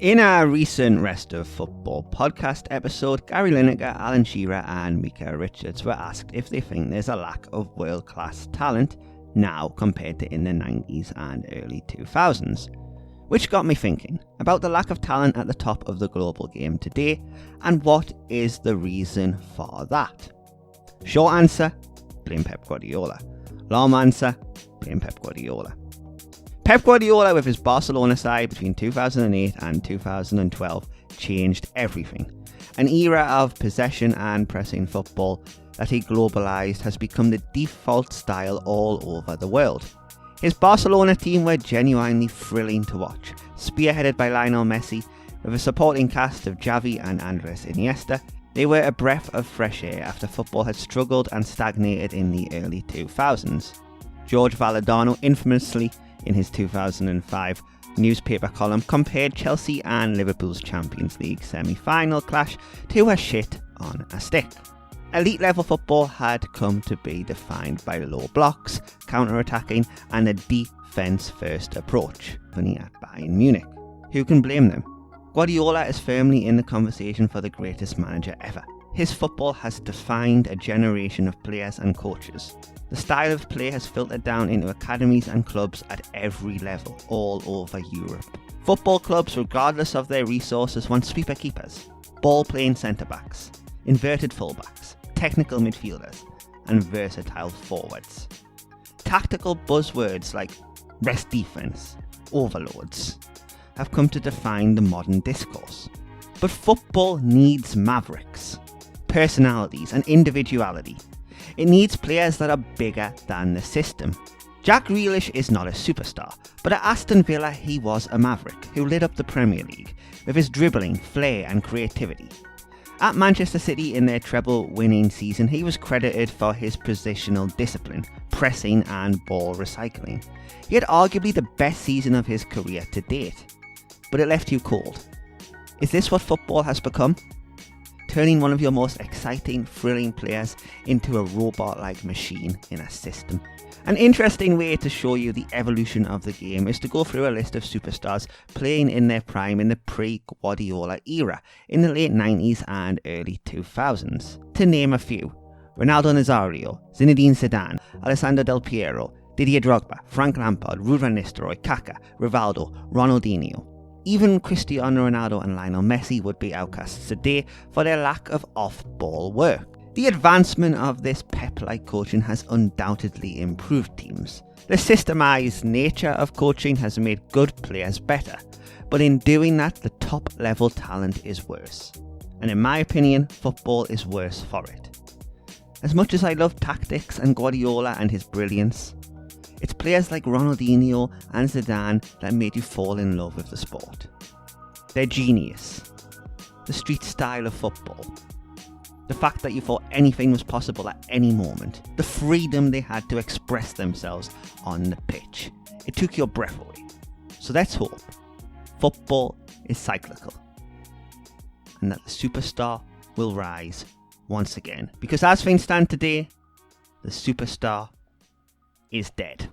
In our recent Rest of Football podcast episode, Gary Lineker, Alan Shearer and Mika Richards were asked if they think there's a lack of world-class talent now compared to in the 90s and early 2000s. Which got me thinking about the lack of talent at the top of the global game today and what is the reason for that. Short answer, blame Pep Guardiola. Long answer, blame Pep Guardiola. Pep Guardiola with his Barcelona side between 2008 and 2012 changed everything. An era of possession and pressing football that he globalised has become the default style all over the world. His Barcelona team were genuinely thrilling to watch, spearheaded by Lionel Messi, with a supporting cast of Xavi and Andres Iniesta. They were a breath of fresh air after football had struggled and stagnated in the early 2000s. George Valladano infamously, in his 2005 newspaper column, compared Chelsea and Liverpool's Champions League semi-final clash to a shit on a stick. Elite level football had come to be defined by low blocks, counter-attacking and a defence-first approach, only at Bayern Munich. Who can blame them? Guardiola is firmly in the conversation for the greatest manager ever. His football has defined a generation of players and coaches. The style of play has filtered down into academies and clubs at every level, all over Europe. Football clubs, regardless of their resources, want sweeper keepers, ball-playing centre-backs, inverted full-backs, technical midfielders, and versatile forwards. Tactical buzzwords like rest defence, overloads, have come to define the modern discourse. But football needs mavericks, personalities and individuality. It needs players that are bigger than the system. Jack Grealish is not a superstar, but at Aston Villa he was a maverick who lit up the Premier League with his dribbling, flair and creativity. At Manchester City in their treble-winning season, he was credited for his positional discipline, pressing and ball recycling. He had arguably the best season of his career to date, but it left you cold. Is this what football has become? Turning one of your most exciting, thrilling players into a robot-like machine in a system. An interesting way to show you the evolution of the game is to go through a list of superstars playing in their prime in the pre-Guardiola era in the late 90s and early 2000s. To name a few: Ronaldo Nazario, Zinedine Zidane, Alessandro Del Piero, Didier Drogba, Frank Lampard, Ruud van Nistelrooy, Kaká, Rivaldo, Ronaldinho. Even Cristiano Ronaldo and Lionel Messi would be outcasts today for their lack of off-ball work. The advancement of this Pep-like coaching has undoubtedly improved teams. The systemised nature of coaching has made good players better, but in doing that, the top-level talent is worse. And in my opinion, football is worse for it. As much as I love tactics and Guardiola and his brilliance, it's players like Ronaldinho and Zidane that made you fall in love with the sport. Their genius, the street style of football, the fact that you thought anything was possible at any moment, the freedom they had to express themselves on the pitch. It took your breath away. So let's hope football is cyclical and that the superstar will rise once again. Because as things stand today, the superstar is dead.